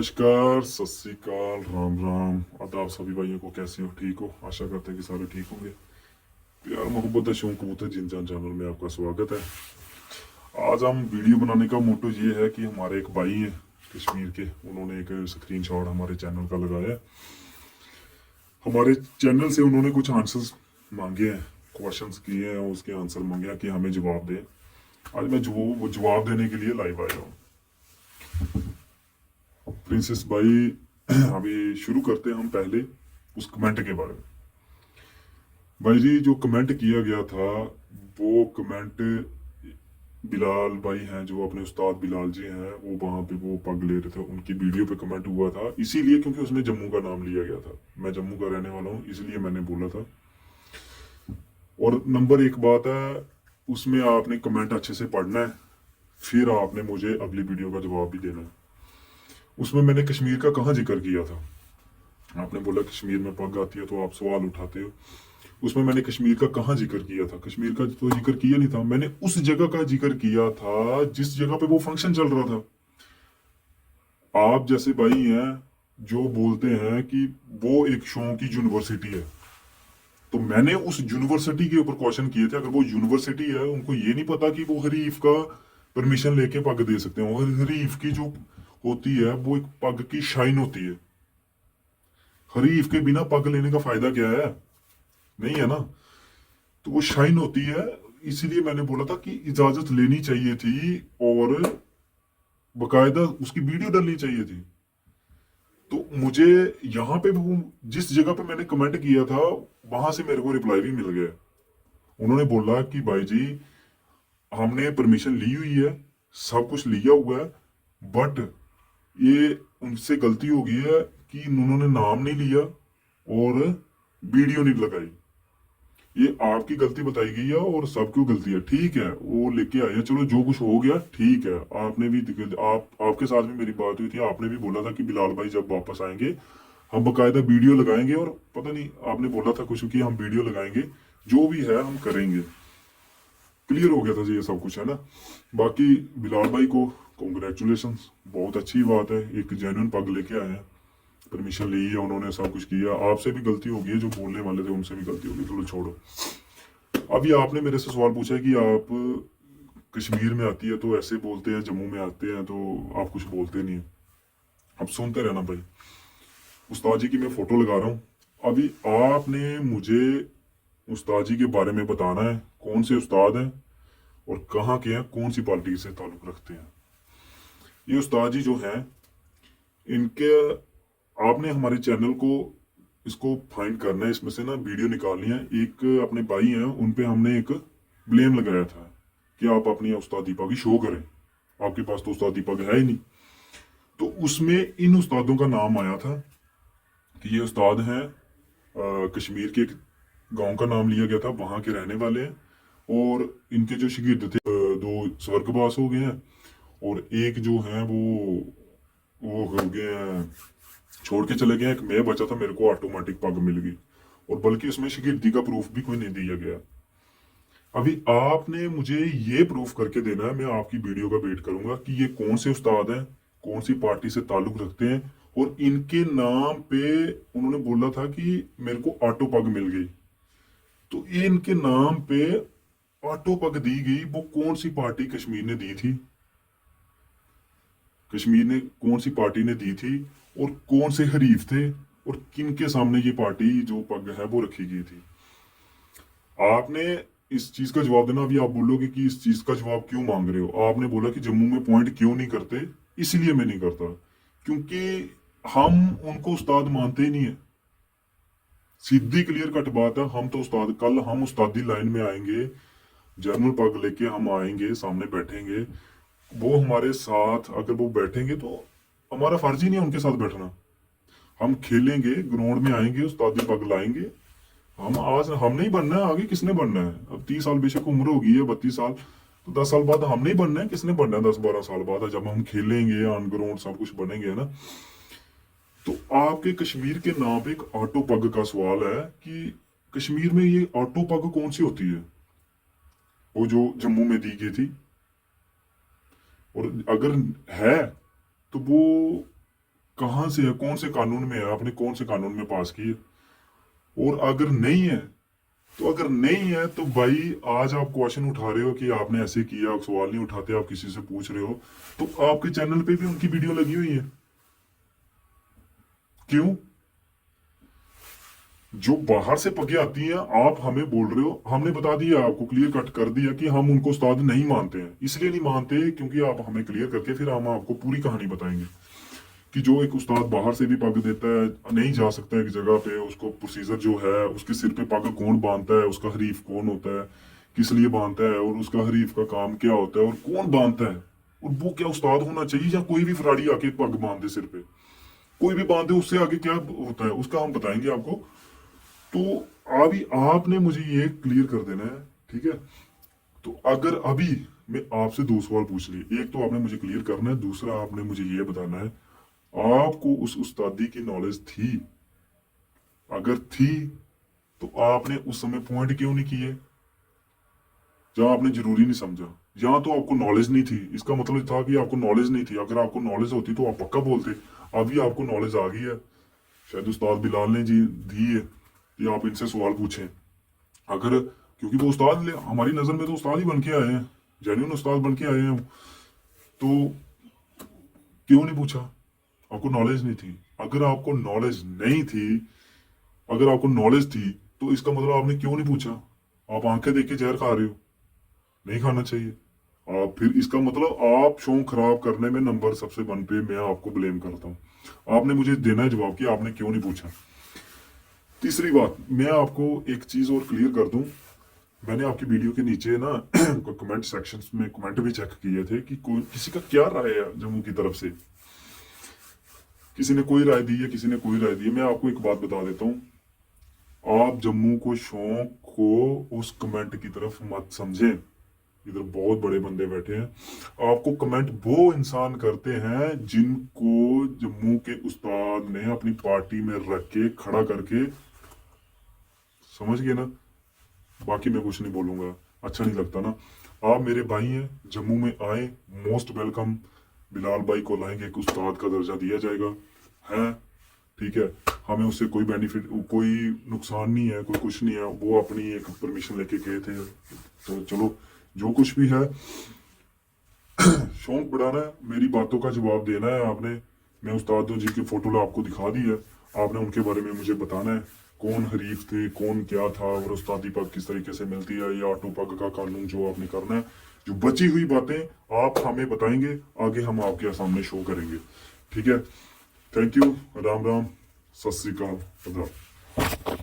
नमस्कार, सत श्री अकाल, राम राम। आदाब सभी भाइयों को, कैसे हो? ठीक हो? आशा करते हैं कि सारे ठीक होंगे। प्यार मोहब्बत शौक कबूतर जिंजान चैनल में आपका स्वागत है। आज हम वीडियो बनाने का मोटो ये है कि हमारे एक भाई हैं कश्मीर के, उन्होंने एक स्क्रीनशॉट हमारे चैनल का लगाया है। हमारे चैनल से उन्होंने कुछ आंसर्स मांगे हैं, क्वेश्चंस किए हैं, उसके आंसर मांगे हैं कि हमें जवाब दें। आज मैं वो जवाब देने के लिए लाइव आया हूँ। प्रिंसेस भाई, अभी शुरू करते हैं हम पहले उस कमेंट के बारे में। भाई जी, जो कमेंट किया गया था वो कमेंट बिलाल भाई हैं, जो अपने उस्ताद बिलाल जी हैं, वो वहाँ पे वो पग ले रहे थे, उनकी वीडियो पे कमेंट हुआ था। इसीलिए क्योंकि उसमें जम्मू का नाम लिया गया था, मैं जम्मू का रहने वाला हूँ, इसलिए मैंने बोला था। और नंबर एक बात है, उसमें आपने कमेंट अच्छे से पढ़ना है, फिर आपने मुझे अगली वीडियो का जवाब भी देना है। उसमें मैंने कश्मीर का कहाँ जिक्र किया था? आपने बोला कश्मीर में पग आती है तो आप सवाल उठाते हो। उसमें मैंने कश्मीर का कहाँ जिक्र किया था? कश्मीर का तो जिक्र किया नहीं था, मैंने उस जगह का जिक्र किया था जिस जगह पे वो फंक्शन चल रहा था। आप जैसे भाई हैं जो बोलते हैं कि वो एक शौक की यूनिवर्सिटी है, तो मैंने उस यूनिवर्सिटी के ऊपर क्वेश्चन किए थे। अगर वो यूनिवर्सिटी है, उनको ये नहीं पता कि वो हरीफ का परमिशन लेके पग दे सकते हैं? और हरीफ की जो होती है वो एक पग की शाइन होती है। हरीफ के बिना पग लेने का फायदा क्या है? नहीं है ना। तो वो शाइन होती है, इसीलिए मैंने बोला था कि इजाजत लेनी चाहिए थी और बकायदा उसकी वीडियो डालनी चाहिए थी। तो मुझे यहाँ पे वो जिस जगह पे मैंने कमेंट किया था, वहां से मेरे को रिप्लाई भी मिल गया। उन्होंने बोला कि भाई जी, हमने परमिशन ली हुई है, सब कुछ लिया हुआ है, बट ये उनसे गलती हो गई है कि उन्होंने नाम नहीं लिया और वीडियो नहीं लगाई। ये आपकी गलती बताई गई है और सबकी गलती है। ठीक है, वो लेके आए हैं, चलो जो कुछ हो गया ठीक है। आपने भी आपके साथ भी मेरी बात हुई थी, आपने भी बोला था कि बिलाल भाई जब वापस आएंगे हम बकायदा वीडियो लगाएंगे, और पता नहीं आपने बोला था कुछ कि हम वीडियो लगाएंगे, जो भी है हम करेंगे। क्लियर हो गया था जी ये सब कुछ, है ना। बाकी बिलाल भाई को कॉन्ग्रेचुलेशन, बहुत अच्छी बात है, एक जेन्युइन पग लेके आए हैं, परमिशन ली है उन्होंने, सब कुछ किया। आपसे भी गलती होगी है, जो बोलने वाले थे उनसे भी गलती होगी, चलो छोड़ो। अभी आपने मेरे से सवाल पूछा है कि आप कश्मीर में आती है तो ऐसे बोलते हैं, जम्मू में आते हैं तो आप कुछ बोलते नहीं। अब सुनते रहना भाई, उस्ताद जी की मैं फोटो लगा रहा हूँ। अभी आपने मुझे उस्ताद जी के बारे में बताना है, कौन से उस्ताद हैं और कहाँ के हैं, कौन सी पार्टी से ताल्लुक रखते हैं। ये उस्ताद जी जो हैं, इनके आपने हमारे चैनल को इसको फाइंड करना है, इसमें से ना वीडियो निकालनी है। एक अपने भाई हैं, उन पे हमने एक ब्लेम लगाया था कि आप अपनी उस्ताद दीपा की शो करें, आपके पास तो उस्ताद दीपक है ही नहीं। तो उसमें इन उस्तादों का नाम आया था कि ये उस्ताद हैं, कश्मीर के एक गांव का नाम लिया गया था, वहाँ के रहने वाले हैं, और इनके जो शागिर्द थे दो स्वर्गवास हो गए हैं, और एक जो है वो हो गए हैं, छोड़ के चले गए। एक मैं बचा था, मेरे को ऑटोमेटिक पग मिल गई, और बल्कि उसमें शागिर्दी का प्रूफ भी कोई नहीं दिया गया। अभी आपने मुझे ये प्रूफ करके देना है, मैं आपकी वीडियो का वेट करूंगा कि ये कौन से उस्ताद हैं, कौन सी पार्टी से ताल्लुक रखते हैं, और इनके नाम पे उन्होंने बोला था कि मेरे को ऑटो पग मिल गई। तो ये इनके नाम पे ऑटो पग दी गई, वो कौन सी पार्टी कश्मीर ने दी थी? कश्मीर ने कौन सी पार्टी ने दी थी, और कौन से हरीफ थे, और किन के सामने ये पार्टी जो पग है वो रखी गई थी? आपने इस चीज का जवाब देना। अभी आप बोलोगे कि इस चीज का जवाब क्यों मांग रहे हो? आपने बोला कि जम्मू में पॉइंट क्यों नहीं करते, इसलिए मैं नहीं करता, क्योंकि हम उनको उस्ताद मानते ही नहीं है। सीधी क्लियर कट बात है, हम तो उस्ताद, कल हम उस्तादी लाइन में आएंगे, जर्नल पग लेके हम आएंगे, सामने बैठेंगे, वो हमारे साथ अगर वो बैठेंगे तो हमारा फर्ज ही नहीं है उनके साथ बैठना। हम खेलेंगे, ग्राउंड में आएंगे, उस्तादी पग लाएंगे। हम आज हम नहीं बनना है, आगे किसने बनना है? अब 30 साल बेशक उम्र होगी है, 32 साल, तो 10 साल बाद हम नहीं बनना है, किसने बनना है? 10-12 साल बाद जब हम खेलेंगे ऑन ग्राउंड, सब कुछ बनेंगे, है ना। तो आपके कश्मीर के नाम पे एक ऑटो पग का सवाल है कि कश्मीर में ये ऑटो पग कौन सी होती है, वो जो जम्मू में दी गई थी? और अगर है तो वो कहाँ से है, कौन से कानून में है, आपने कौन से कानून में पास की है। और अगर नहीं है तो भाई आज आप क्वेश्चन उठा रहे हो कि आपने ऐसे किया, आप सवाल नहीं उठाते, आप किसी से पूछ रहे हो, तो आपके चैनल पे भी उनकी वीडियो लगी हुई है। क्यों? जो बाहर से पके आती हैं आप हमें बोल रहे हो, हमने बता दिया आपको, क्लियर कट कर दिया कि हम उनको उस्ताद नहीं मानते हैं। इसलिए नहीं मानते क्योंकि आप हमें क्लियर करके फिर हम आपको पूरी कहानी बताएंगे कि जो एक उस्ताद बाहर से भी पग देता है, नहीं जा सकता है एक जगह पे, उसको प्रोसीजर जो है, उसके सिर पे पग कौन बांधता है, उसका हरीफ कौन होता है, किस लिए बांधता है, और उसका हरीफ का काम क्या होता है, और कौन बांधता है, और वो क्या उस्ताद होना चाहिए या कोई भी फराड़ी आके पग बांध दे सिर पे, कोई भी बांधे, उससे आगे क्या होता है उसका हम बताएंगे आपको। तो अभी आपने मुझे ये क्लियर कर देना है, ठीक है। तो अगर अभी मैं आपसे दो सवाल पूछ लिए, एक तो आपने मुझे क्लियर करना है, दूसरा आपने मुझे ये बताना है आपको उस उस्तादी की नॉलेज थी, अगर थी तो आपने उस समय पॉइंट क्यों नहीं किए, जहां आपने जरूरी नहीं समझा, जहां तो आपको नॉलेज नहीं थी, इसका मतलब था कि आपको नॉलेज नहीं थी। अगर आपको नॉलेज होती तो आप पक्का बोलते। अभी आपको नॉलेज आ गई है, शायद उस्ताद बिलाल ने जी दी है कि आप इनसे सवाल पूछें। अगर क्योंकि वो उस्ताद हमारी नजर में तो उस्ताद ही बन के आए हैं, जेन्युइन उस्ताद बन के आए हैं, तो क्यों नहीं पूछा? आपको नॉलेज नहीं थी। अगर आपको नॉलेज नहीं थी, अगर आपको नॉलेज थी तो इसका मतलब आपने क्यों नहीं पूछा? आप आंखें देख के जहर खा रहे हो, नहीं खाना चाहिए। आप फिर इसका मतलब आप शौक खराब करने में नंबर सबसे वन पे मैं आपको ब्लेम करता हूँ। आपने मुझे देना है जवाब कि आपने क्यों नहीं पूछा। तीसरी बात, मैं आपको एक चीज और क्लियर कर दूं, मैंने आपकी वीडियो के नीचे ना कमेंट सेक्शंस में कमेंट भी चेक किए थे कि कोई किसी का क्या राय है जम्मू की तरफ से, किसी ने कोई राय दी है, किसी ने कोई राय दी है। मैं आपको एक बात बता देता हूँ, आप जम्मू को शौक को उस कमेंट की तरफ मत समझें। इधर बहुत बड़े बंदे बैठे हैं, आपको कमेंट वो इंसान करते हैं जिनको जम्मू के उस्ताद ने अपनी पार्टी में रख के खड़ा करके, समझ गए ना। बाकी मैं कुछ नहीं बोलूंगा, अच्छा नहीं लगता ना। आप मेरे भाई हैं, जम्मू में आए, मोस्ट वेलकम। बिलाल भाई को लाएंगे, एक उस्ताद का दर्जा दिया जाएगा, है ठीक है। हमें उससे कोई बेनिफिट, कोई नुकसान नहीं है, कोई कुछ नहीं है, वो अपनी एक परमिशन लेके गए थे। तो चलो जो कुछ भी है, शौक बढ़ाना है, मेरी बातों का जवाब देना है आपने। मैं उस्तादों जी की फोटो आपको दिखा दी है, आपने उनके बारे में मुझे बताना है, कौन हरीफ थे, कौन क्या था, और उस्तादी पग किस तरीके से मिलती है, या ऑटो पग का कानून जो आपने करना है। जो बची हुई बातें आप हमें बताएंगे, आगे हम आपके सामने शो करेंगे, ठीक है। थैंक यू, राम राम, सत श्री अकाल, आदाब।